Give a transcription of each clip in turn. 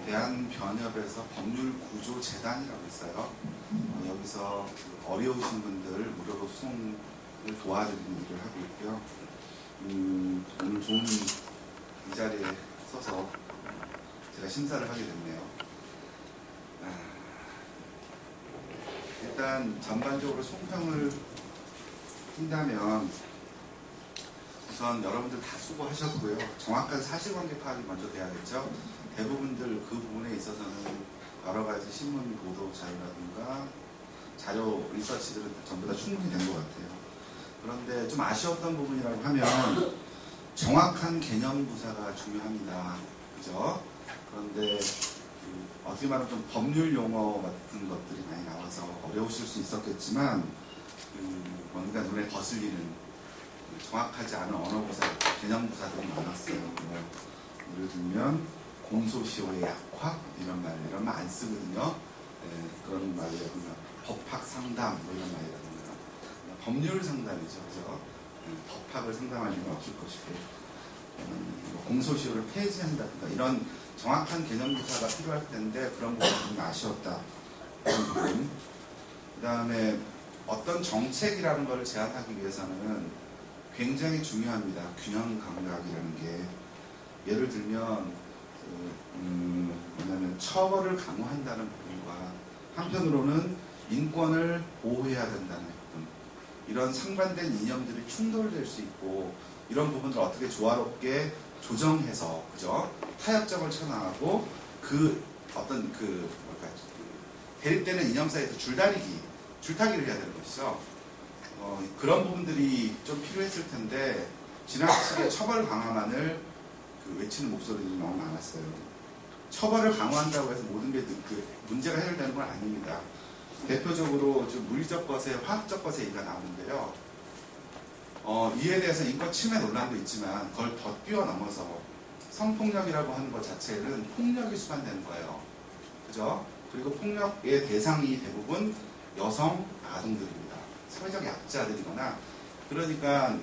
대한변협에서 법률구조재단이라고 있어요. 여기서 어려우신 분들 무료로 소송을 도와드리는 일을 하고 있고요. 오늘 좋은 이 자리에 서서 제가 심사를 하게 됐네요. 일단 전반적으로 총평을 한다면 우선 여러분들 다 수고하셨고요. 정확한 사실관계 파악이 먼저 돼야겠죠. 대부분들 그 부분에 있어서는 여러 가지 신문 보도 자료라든가 자료 리서치들은 전부 다 충분히 된 것 같아요. 그런데 좀 아쉬웠던 부분이라고 하면 정확한 개념 구사가 중요합니다. 그죠? 그런데 어떻게 말하면 좀 법률 용어 같은 것들이 많이 나와서 어려우실 수 있었겠지만 뭔가 눈에 거슬리는 정확하지 않은 언어 구사, 개념 구사들이 많았어요. 예를 들면 공소시효의 약화 이런 말 안 쓰거든요. 그런 말이라든가 법학 상담 뭐 이런 말이라든가 법률 상담이죠, 그죠? 법학을 상담할 일은 없을 것이고 공소시효를 폐지한다든가 이런 정확한 개념 구사가 필요할 텐데 그런 부분이 좀 아쉬웠다. 그런 부분. 그 다음에 어떤 정책이라는 것을 제안하기 위해서는 굉장히 중요합니다. 균형 감각이라는 게. 예를 들면 뭐냐면 처벌을 강화한다는 부분과 한편으로는 인권을 보호해야 된다는 부분, 이런 상반된 이념들이 충돌될 수 있고 이런 부분들을 어떻게 조화롭게 조정해서 그죠? 타협점을 쳐나가고 대립되는 이념 사이에서 줄타기를 해야 되는 것이죠. 그런 부분들이 좀 필요했을 텐데 지나치게 처벌 강화만을 외치는 목소리들이 너무 많았어요. 처벌을 강화한다고 해서 모든 게 문제가 해결되는 건 아닙니다. 대표적으로 좀 물리적 것에 화학적 것에 얘기가 나오는데요. 이에 대해서 인권 침해 논란도 있지만 그걸 더 뛰어넘어서 성폭력이라고 하는 것 자체는 폭력이 수반되는 거예요. 그죠? 그리고 폭력의 대상이 대부분 여성, 아동들입니다. 사회적 약자들이거나 그러니까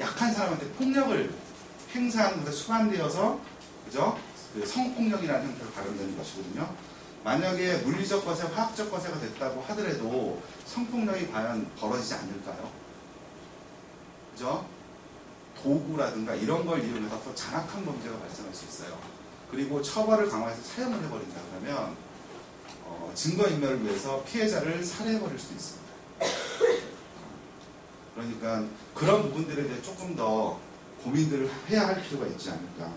약한 사람한테 폭력을 행사하는 것에 수반되어서 그죠? 성폭력이라는 형태로 발현되는 것이거든요. 만약에 물리적 것에 화학적 것에가 됐다고 하더라도 성폭력이 과연 벌어지지 않을까요? 그죠? 도구라든가 이런 걸 이용해서 더 잔악한 범죄가 발생할 수 있어요. 그리고 처벌을 강화해서 사형을 해버린다 그러면 증거인멸을 위해서 피해자를 살해해버릴 수도 있습니다. 그러니까 그런 부분들에 대해 조금 더 고민들을 해야 할 필요가 있지 않을까.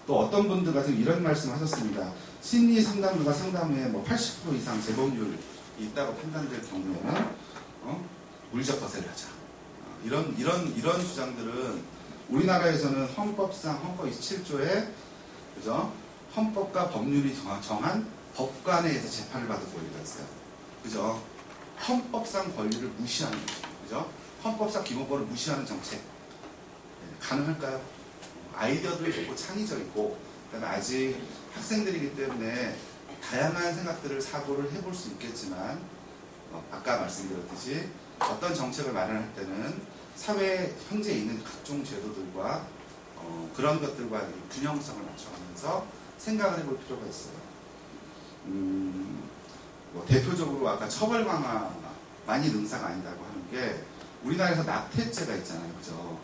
또 어떤 분들 같은 이런 말씀을 하셨습니다. 심리 상담가가 상담 후에 80% 이상 재범률이 있다고 판단될 경우에는 물리적 거세를 하자. 이런 주장들은 우리나라에서는 헌법상 헌법 27조에 그죠? 헌법과 법률이 정한 법관에 서 재판을 받을 권리가 있어요. 그죠? 헌법상 권리를 무시하는 거죠. 그죠? 헌법상 기본권을 무시하는 정책. 가능할까요? 아이디어도 좋고 창의적이고 그다음에 아직 학생들이기 때문에 다양한 생각들을 사고를 해볼 수 있겠지만 아까 말씀드렸듯이 어떤 정책을 마련할 때는 사회에 현재 있는 각종 제도들과 그런 것들과 균형성을 맞춰가면서 생각을 해볼 필요가 있어요. 대표적으로 아까 처벌 강화만이 능사가 아니라고 하는 게 우리나라에서 낙태죄가 있잖아요. 그죠?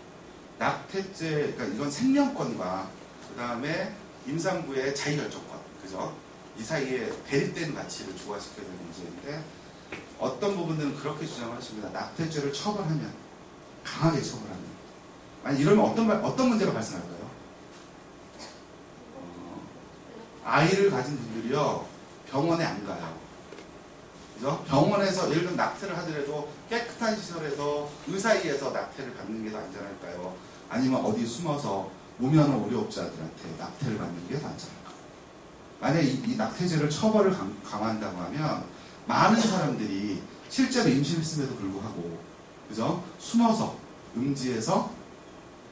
낙태죄, 그러니까 이건 생명권과 그 다음에 임산부의 자기결정권, 그죠? 이 사이에 대립된 가치를 조화시켜야 되는 문제인데 어떤 부분들은 그렇게 주장을 하십니다. 낙태죄를 처벌하면, 강하게 처벌하면. 아니 이러면 어떤 문제가 발생할까요? 아이를 가진 분들이요 병원에 안 가요. 그죠? 병원에서 예를 들면 낙태를 하더라도 깨끗한 시설에서 의사의에서 낙태를 받는 게 더 안전할까요? 아니면 어디 숨어서 무면 의료업자들한테 낙태를 받는 게 더 안전할까요? 만약에 이 낙태죄를 처벌을 강화한다고 하면 많은 사람들이 실제로 임신했음에도 불구하고 그죠? 숨어서 음지에서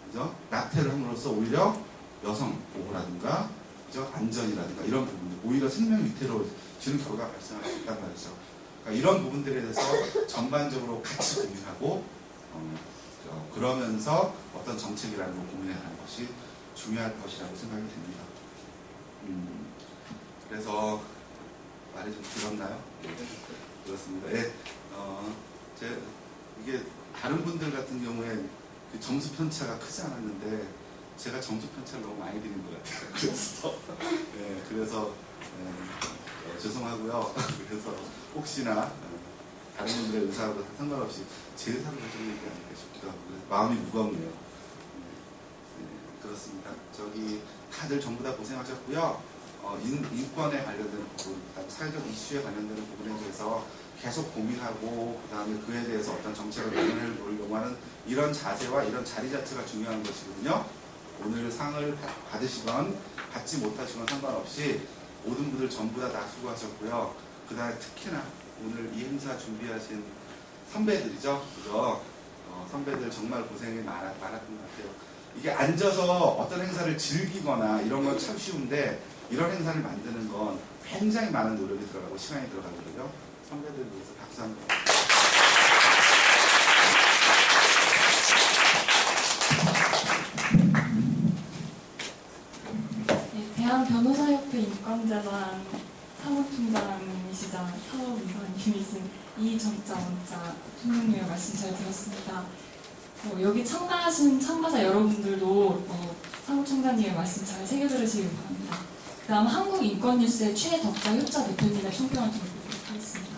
그죠? 낙태를 함으로써 오히려 여성 보호라든가 그죠? 안전이라든가 이런 부분들 오히려 생명 위태로워지는 결과가 발생할 수 있단 말이죠. 그러니까 이런 부분들에 대해서 전반적으로 같이 고민하고 그러면서 어떤 정책이라는 걸 고민해가는 것이 중요할 것이라고 생각이 됩니다. 그래서 말이 좀 길었나요? 네, 그렇습니다. 예, 이게 다른 분들 같은 경우에 그 점수 편차가 크지 않았는데 제가 점수 편차를 너무 많이 드린 것 같아요. 그래서 죄송하고요. 그래서 혹시나 다른 분들의 의사하고 상관없이 제 의사를 가지고 있지 않을까 싶기도 하고 마음이 무겁네요. 그렇습니다. 저기 다들 전부 다 고생하셨고요. 인권에 관련된 부분, 그다음 사회적 이슈에 관련되는 부분에 대해서 계속 고민하고 그다음에 그에 대해서 어떤 정책을 마련해보려고 하는 이런 자세와 이런 자리 자체가 중요한 것이거든요. 오늘 상을 받으시건 받지 못하시건 상관없이 모든 분들 전부 다 수고하셨고요. 그다음에 특히나 오늘 이 행사 준비하신 선배들이죠. 그죠? 선배들 정말 고생이 많았던 것 같아요. 이게 앉아서 어떤 행사를 즐기거나 이런 건 참 쉬운데 이런 행사를 만드는 건 굉장히 많은 노력이 들어가고 시간이 들어가거든요. 선배들 위해서 박수 한번. 네, 대한변호사협회 인권재단 사무총장이시자 사업이사님이신 이정자 원자 총장님의 말씀 잘 들었습니다. 여기 참가하신 참가자 여러분들도 사무총장님의 말씀 잘 새겨들으시길 바랍니다. 그 다음 한국인권뉴스의 최덕자 효자 대표님의 총평을 좀 드리도록 하겠습니다.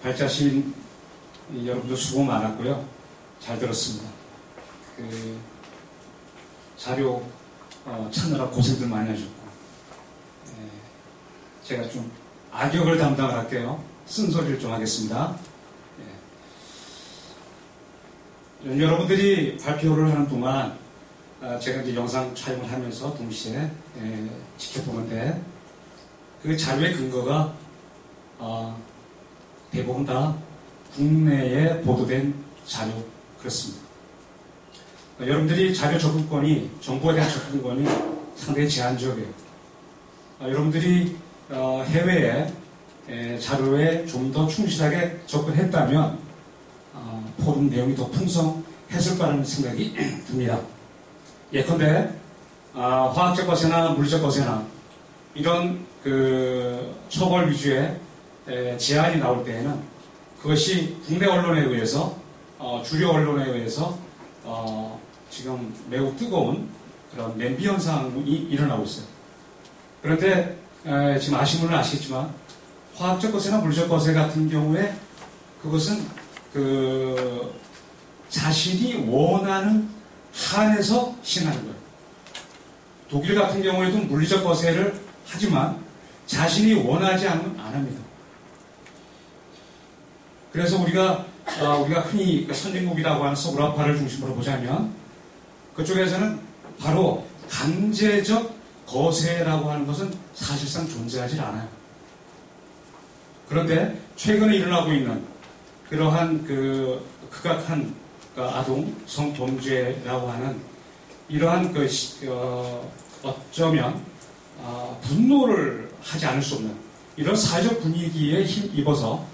발자신 여러분들 수고 많았고요. 잘 들었습니다. 자료 찾느라 고생들 많이 하셨고 제가 좀 악역을 담당을 할게요. 쓴소리를 좀 하겠습니다. 여러분들이 발표를 하는 동안 제가 이제 영상 촬영을 하면서 동시에 지켜보는데 그 자료의 근거가 대부분 다 국내에 보도된 자료 그렇습니다. 여러분들이 자료 접근권이 정보에 대한 접근권이 상당히 제한적이에요. 여러분들이 해외에 자료에 좀 더 충실하게 접근했다면 포럼 내용이 더 풍성했을 거라는 생각이 듭니다. 예컨대 화학적 거세나 물리적 거세나 이런 처벌 위주의 제안이 나올 때에는 그것이 국내 언론에 의해서 주류 언론에 의해서 지금 매우 뜨거운 그런 냄비 현상이 일어나고 있어요. 그런데 지금 아시는 분은 아시겠지만 화학적 거세나 물리적 거세 같은 경우에 그것은 자신이 원하는 한에서 시행하는 거예요. 독일 같은 경우에도 물리적 거세를 하지만 자신이 원하지 않으면 안 합니다. 그래서 우리가 흔히 선진국이라고 하는 서구라파를 중심으로 보자면 그쪽에서는 바로 강제적 거세라고 하는 것은 사실상 존재하지 않아요. 그런데 최근에 일어나고 있는 그러한 극악한 아동 성범죄라고 하는 이러한 어쩌면 분노를 하지 않을 수 없는 이런 사회적 분위기에 힘입어서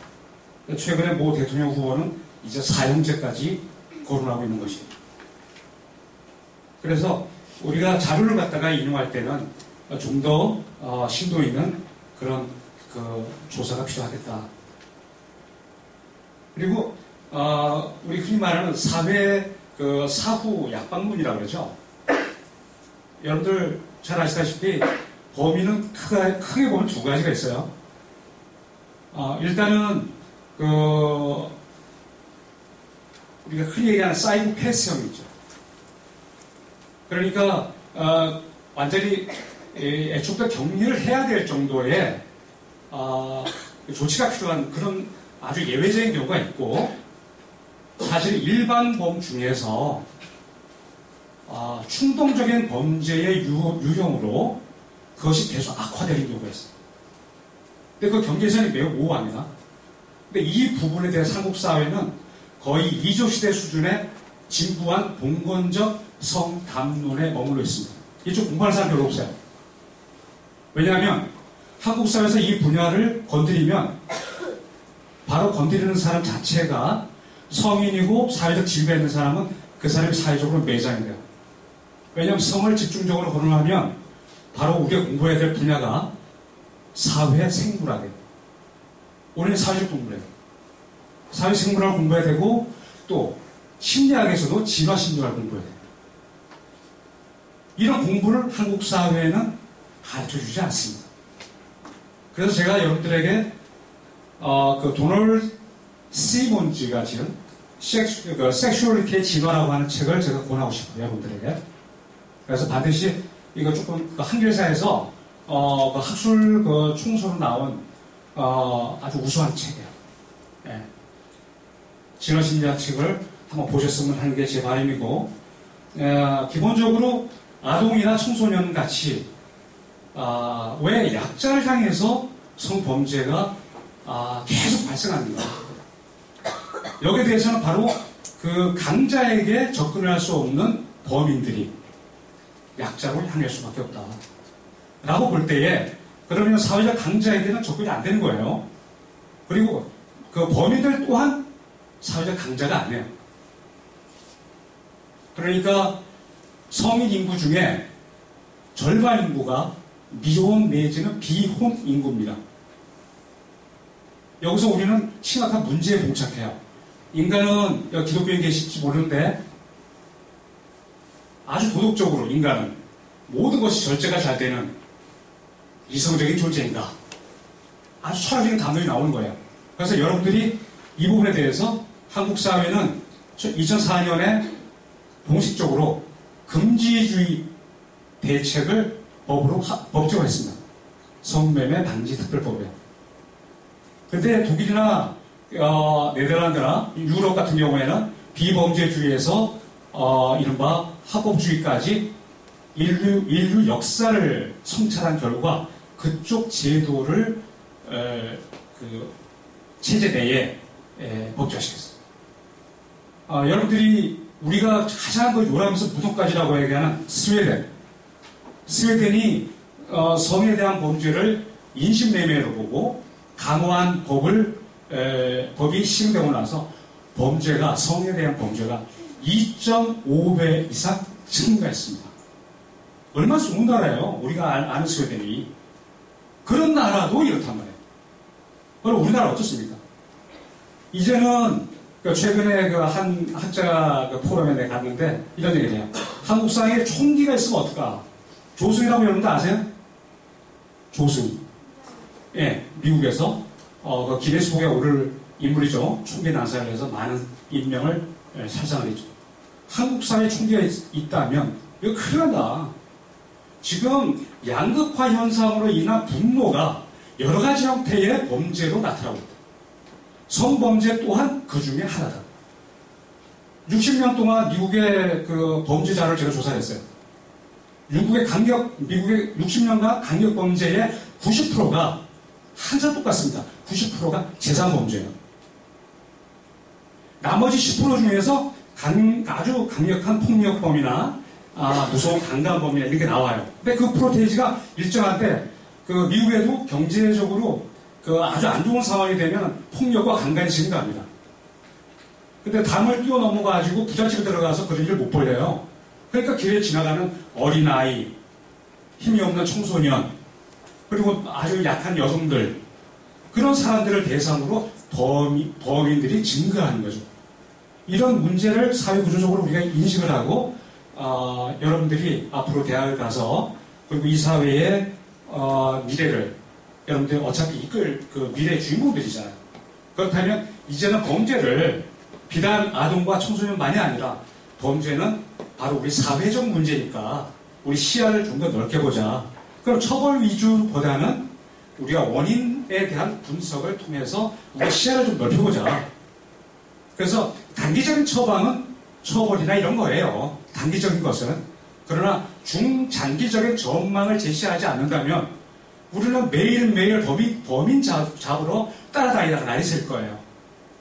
최근에 모 대통령 후보는 이제 사형제까지 거론하고 있는 것입니다. 그래서 우리가 자료를 갖다가 인용할 때는 좀 더 심도 있는 그런 조사가 필요하겠다. 그리고 우리 흔히 말하는 사회 사후 약방문이라고 그러죠. 여러분들 잘 아시다시피 범위는 크게 보면 두 가지가 있어요. 일단은 우리가 흔히 얘기하는 사이코패스형이죠. 그러니까 완전히 애초부터 격리를 해야 될 정도의 조치가 필요한 그런 아주 예외적인 경우가 있고, 사실 일반범 중에서 충동적인 범죄의 유형으로 그것이 계속 악화되는 경우가 있어요. 근데 그 경계선이 매우 모호합니다. 근데 이 부분에 대해서 한국 사회는 거의 이조시대 수준의 진부한 봉건적 성담론에 머물러 있습니다. 이쪽 공부하는 사람 별로 없어요. 왜냐하면 한국 사회에서 이 분야를 건드리면 바로 건드리는 사람 자체가 성인이고 사회적 지위가 있는 사람은 그 사람이 사회적으로 매장이 돼요. 왜냐하면 성을 집중적으로 거론하면 바로 우리가 공부해야 될 분야가 사회 생물학이에요. 우리는 사회적 공부를 해요. 사회 생물학을 공부해야 되고 또 심리학에서도 진화 심리학을 공부해야 돼요. 이런 공부를 한국 사회는 가르쳐주지 않습니다. 그래서 제가 여러분들에게 그 도널드 시몬즈가 지은 섹슈얼리티의 진화라고 하는 책을 제가 권하고 싶어요, 여러분들에게. 그래서 반드시 이거 조금 한길사에서 그 학술 그 총소로 나온 아주 우수한 책이에요. 예. 진화심리학 책을 한번 보셨으면 하는 게 제 바람이고, 기본적으로 아동이나 청소년 같이 왜 약자를 향해서 성범죄가 계속 발생하는가. 여기에 대해서는 바로 그 강자에게 접근할 수 없는 범인들이 약자로 향할 수밖에 없다. 라고 볼 때에 그러면 사회적 강자에게는 접근이 안 되는 거예요. 그리고 그 범인들 또한 사회적 강자가 아니에요. 그러니까 성인 인구 중에 절반 인구가 미혼 내지는 비혼 인구입니다. 여기서 우리는 심각한 문제에 봉착해요. 인간은 기독교인 계실지 모르는데 아주 도덕적으로 인간은 모든 것이 절제가 잘 되는 이성적인 존재인가. 아주 철학적인 담론이 나오는 거예요. 그래서 여러분들이 이 부분에 대해서 한국 사회는 2004년에 공식적으로 금지주의 대책을 법으로 법제화했습니다. 성매매 방지 특별법에. 그런데 독일이나 네덜란드나 유럽 같은 경우에는 비범죄주의에서 이른바 합법주의까지 인류 역사를 성찰한 결과 그쪽 제도를 그 체제 내에 법제화시켰습니다. 여러분들이 우리가 가장 요람에서 무덤까지라고 얘기하는 스웨덴이 성에 대한 범죄를 인신매매로 보고 강화한 법이 시행되고 나서 성에 대한 범죄가 2.5배 이상 증가했습니다. 얼마나 좋은 나라예요. 우리가 아는 스웨덴이. 그런 나라도 이렇단 말이에요. 그럼 우리나라 어떻습니까? 이제는 최근에 한 학자 포럼에 내가 갔는데 이런 얘기를 해요. 한국 사회에 총기가 있으면 어떨까? 조승이라고 여러분들 아세요? 조승. 예, 미국에서 그 기네스북에 오를 인물이죠. 총기 난사를 해서 많은 인명을 살상을 했죠. 한국 사회에 총기가 있다면 이거 큰일 난다. 지금 양극화 현상으로 인한 분노가 여러 가지 형태의 범죄로 나타나고 있다. 성범죄 또한 그 중에 하나다. 60년 동안 미국의 그 범죄자를 제가 조사했어요. 미국의 60년간 강력 범죄의 90%가 항상 똑같습니다. 90%가 재산범죄예요. 나머지 10% 중에서 아주 강력한 폭력범이나 무서운 강간범이나 이렇게 나와요. 근데 그 프로테이지가 일정한데 그 미국에도 경제적으로 아주 안 좋은 상황이 되면 폭력과 강간이 증가합니다. 근데 담을 뛰어넘어가지고 부잣집에 들어가서 그런 일을 못 벌려요. 그러니까 길에 지나가는 어린아이, 힘이 없는 청소년, 그리고 아주 약한 여성들, 그런 사람들을 대상으로 범인들이 증가하는 거죠. 이런 문제를 사회구조적으로 우리가 인식을 하고 여러분들이 앞으로 대학을 가서 그리고 이 사회의 미래를 여러분들이 어차피 이끌 그 미래의 주인공들이잖아요. 그렇다면 이제는 범죄를 비단 아동과 청소년만이 아니라 범죄는 바로 우리 사회적 문제니까 우리 시야를 좀 더 넓게 보자. 그럼 처벌 위주보다는 우리가 원인에 대한 분석을 통해서 우리 시야를 좀 넓혀보자. 그래서 단기적인 처방은 처벌이나 이런 거예요. 단기적인 것은. 그러나 중장기적인 전망을 제시하지 않는다면 우리는 매일매일 범인 잡으러 따라다니다가 날이 셀 거예요.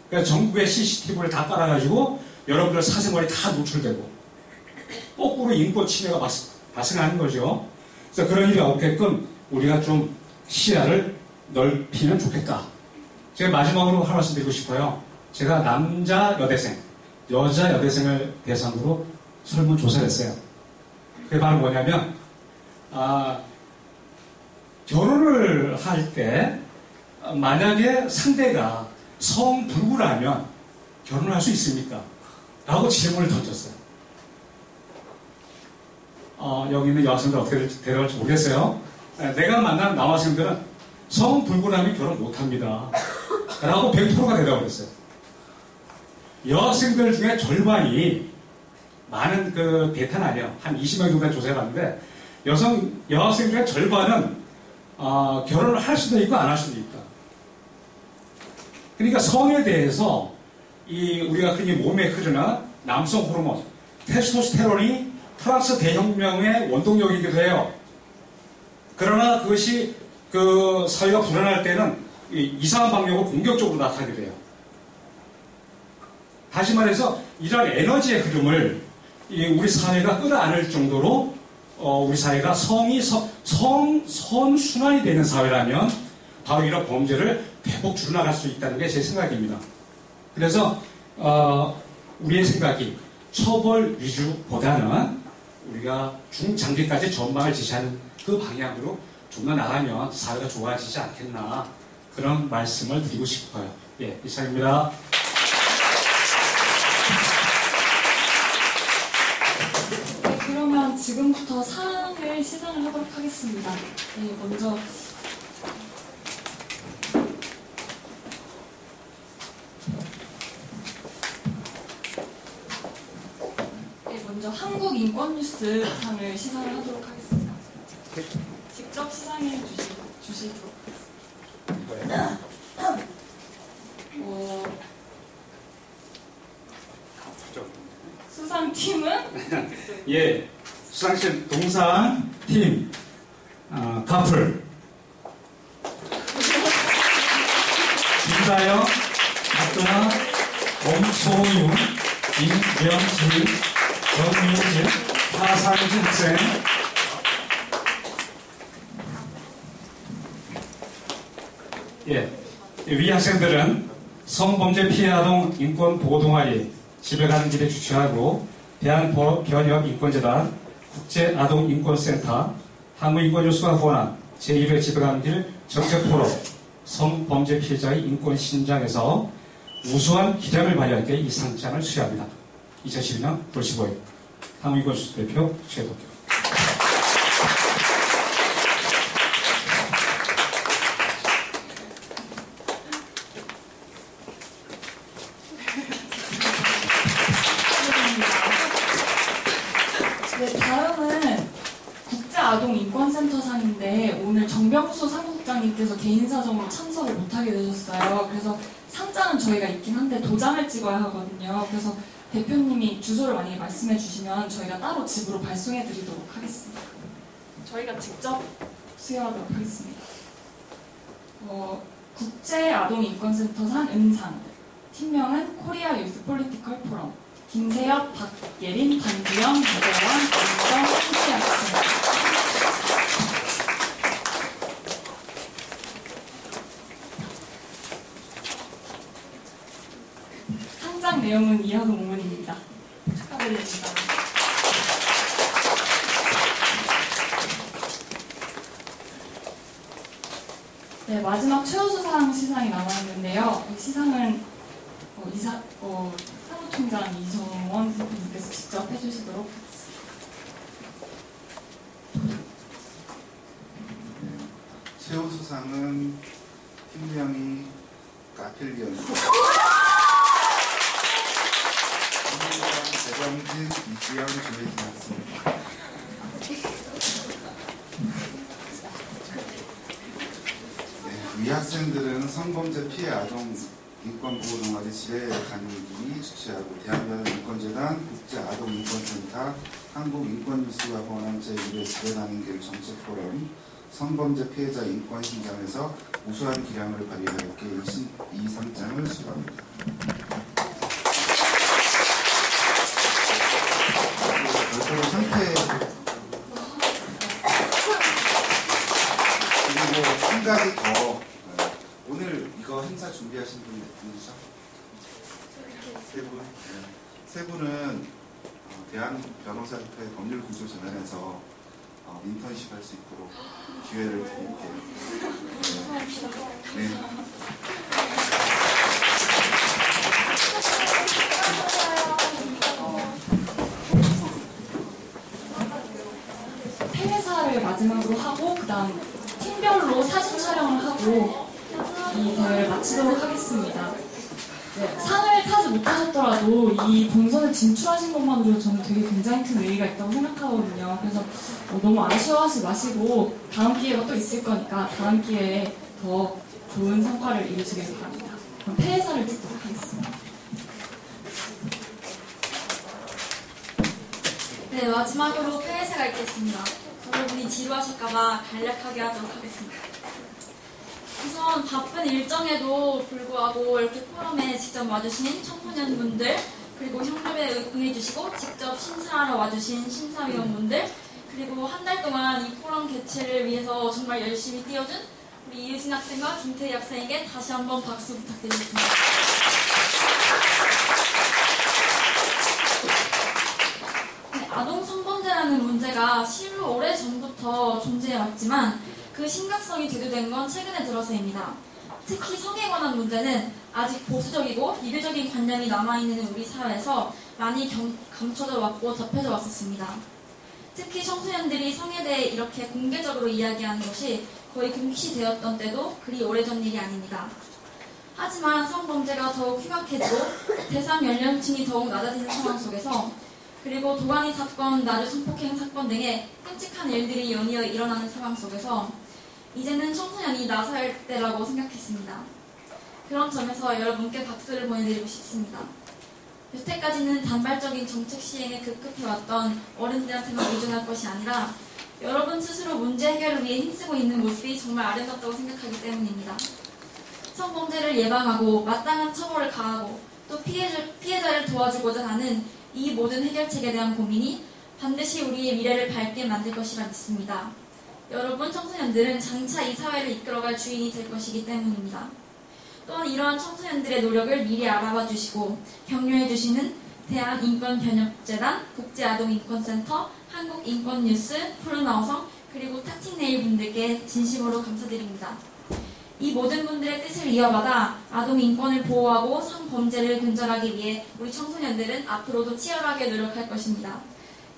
그러니까 전국에 CCTV를 다 깔아가지고 여러분들 사생활이 다 노출되고 거꾸로 인권 침해가 발생하는 거죠. 그래서 그런 일이 없게끔 우리가 좀 시야를 넓히면 좋겠다. 제가 마지막으로 한 말씀 드리고 싶어요. 제가 남자 여대생, 여자 여대생을 대상으로 설문조사를 했어요. 그게 바로 뭐냐면, 결혼을 할 때, 만약에 상대가 성불구라면 결혼할 수 있습니까? 라고 질문을 던졌어요. 여기 있는 여학생들 어떻게 대답할지 모르겠어요. 내가 만난 남학생들은 성불구라면 결혼 못합니다. 라고 100%가 대답을 했어요. 여학생들 중에 절반이 많은 그 데이터는 아니에요. 한 20명 정도 조사해봤는데 여학생 중에 절반은 결혼을 할 수도 있고 안 할 수도 있다. 그러니까 성에 대해서 우리가 흔히 몸에 흐르는 남성 호르몬 테스토스테론이 프랑스 대혁명의 원동력이기도 해요. 그러나 그것이 그 사회가 불안할 때는 이상한 방향으로 공격적으로 나타나게 돼요. 다시 말해서 이런 에너지의 흐름을 우리 사회가 끌어안을 정도로 우리 사회가 선순환이 되는 사회라면 바로 이런 범죄를 대폭 줄여나갈 수 있다는 게 제 생각입니다. 그래서 우리의 생각이 처벌 위주보다는 우리가 중장기까지 전망을 지시하는 그 방향으로 좀 더 나가면 사회가 좋아지지 않겠나 그런 말씀을 드리고 싶어요. 예, 이상입니다. 네, 그러면 지금부터 사항을 시상을 하도록 하겠습니다. 네, 먼저 한국인권뉴스 상을 시상을 하도록 하겠습니다. 직접 시상해 주시도록 하겠습니다. 수상팀은? 예, 수상실 동상팀 카풀 김다영, 박근아, 엄소윤, 임명진, 정민진, 하상진 학생. 예, 위 학생들은 성범죄 피해 아동 인권 보호 동아리 집에 가는 길에 주최하고 대한변협인권재단 국제아동인권센터 한국인권뉴스가 후원한 제1회 집에 가는 길 정책포럼 성범죄 피해자의 인권 신장에서 우수한 기량을 발휘할 때 이 상장을 수여합니다. 2012년 9월 15일 한국인권뉴스 대표 최덕규. 네, 다음은 국제아동인권센터상인데 오늘 정병수 사무국장님께서 개인 사정으로 참석을 못하게 되셨어요. 그래서 상장은 저희가 있긴 한데 도장을 찍어야 하거든요. 그래서 대표님이 주소를 만약에 말씀해 주시면 저희가 따로 집으로 발송해 드리도록 하겠습니다. 저희가 직접 수여하도록 하겠습니다. 국제아동인권센터상 은상, 팀명은 코리아 유스 폴리티컬 포럼, 김세엽, 박예린, 반주영, 이대원, 안정, 홍시 학생. 상장 내용은 이하도 문문입니다. 축하드립니다. 네, 마지막 최우수상 시상이 남아있는데요. 이 시상은 사무총장 이정원 대표님께서 직접 해주시도록 하겠습니다. 최우수상은 팀명이 까필리언 대정진, 이지영, 조혜진이었습니다. 위 학생들은 성범죄 피해 아동 인권보호 동아리 집에 가는 길이 주최하고 대한변협인권재단 국제아동인권센터 한국인권뉴스가 후원한 제1회 집에 가는 길 정책포럼 성범죄 피해자 인권 신장에서 우수한 기량을 발휘할 게 이 상장을 수여합니다. 별도로 상태 그리고 한 가지 더 오늘 이거 행사 준비하신 분이 몇 분이죠? 세 분. 세 분은 대한변호사협회 법률구조재단에서 인턴십 할 수 있도록 기회를 드릴게요. 네. 폐회사를 마지막으로 하고 그다음 팀별로 사진 촬영을 하고 이 대회를 마치도록 하겠습니다. 네, 상을 타지 못하셨더라도 이 본선에 진출하신 것만으로 저는 되게 굉장히 큰 의미가 있다고 생각하거든요. 그래서 너무 아쉬워하지 마시고 다음 기회가 또 있을 거니까 다음 기회에 더 좋은 성과를 이루시길 바랍니다. 그럼 폐회사를 듣도록 하겠습니다. 네, 마지막으로 폐회사가 있겠습니다. 여러분이 지루하실까봐 간략하게 하도록 하겠습니다. 우선 바쁜 일정에도 불구하고 이렇게 포럼에 직접 와주신 청소년분들, 그리고 협력에 응해주시고 직접 심사하러 와주신 심사위원분들, 그리고 한 달 동안 이 포럼 개최를 위해서 정말 열심히 뛰어준 우리 이유진 학생과 김태희 학생에게 다시 한번 박수 부탁드리겠습니다. 네, 아동 성범죄라는 문제가 실로 오래전부터 존재해왔지만 그 심각성이 대두된 건 최근에 들어서입니다. 특히 성에 관한 문제는 아직 보수적이고 이례적인 관념이 남아있는 우리 사회에서 많이 감춰져 왔고 덮여져 왔었습니다. 특히 청소년들이 성에 대해 이렇게 공개적으로 이야기하는 것이 거의 금기시되었던 때도 그리 오래전 일이 아닙니다. 하지만 성범죄가 더욱 흉악해지고 대상 연령층이 더욱 낮아지는 상황 속에서 그리고 도가니 사건, 나주 성폭행 사건 등의 끔찍한 일들이 연이어 일어나는 상황 속에서 이제는 청소년이 나설 때라고 생각했습니다. 그런 점에서 여러분께 박수를 보내드리고 싶습니다. 여태까지는 단발적인 정책 시행에 급급해왔던 어른들한테만 의존할 것이 아니라 여러분 스스로 문제 해결을 위해 힘쓰고 있는 모습이 정말 아름답다고 생각하기 때문입니다. 성범죄를 예방하고 마땅한 처벌을 가하고 또 피해자를 도와주고자 하는 이 모든 해결책에 대한 고민이 반드시 우리의 미래를 밝게 만들 것이라 믿습니다. 여러분 청소년들은 장차 이 사회를 이끌어갈 주인이 될 것이기 때문입니다. 또한 이러한 청소년들의 노력을 미리 알아봐 주시고 격려해 주시는 대한인권변협재단, 국제아동인권센터, 한국인권뉴스, 푸른아우성, 그리고 탁팅네일 분들께 진심으로 감사드립니다. 이 모든 분들의 뜻을 이어받아 아동 인권을 보호하고 성범죄를 근절하기 위해 우리 청소년들은 앞으로도 치열하게 노력할 것입니다.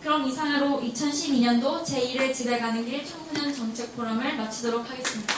그럼 이상으로 2012년도 제1회 집에 가는 길 청소년 정책 포럼을 마치도록 하겠습니다.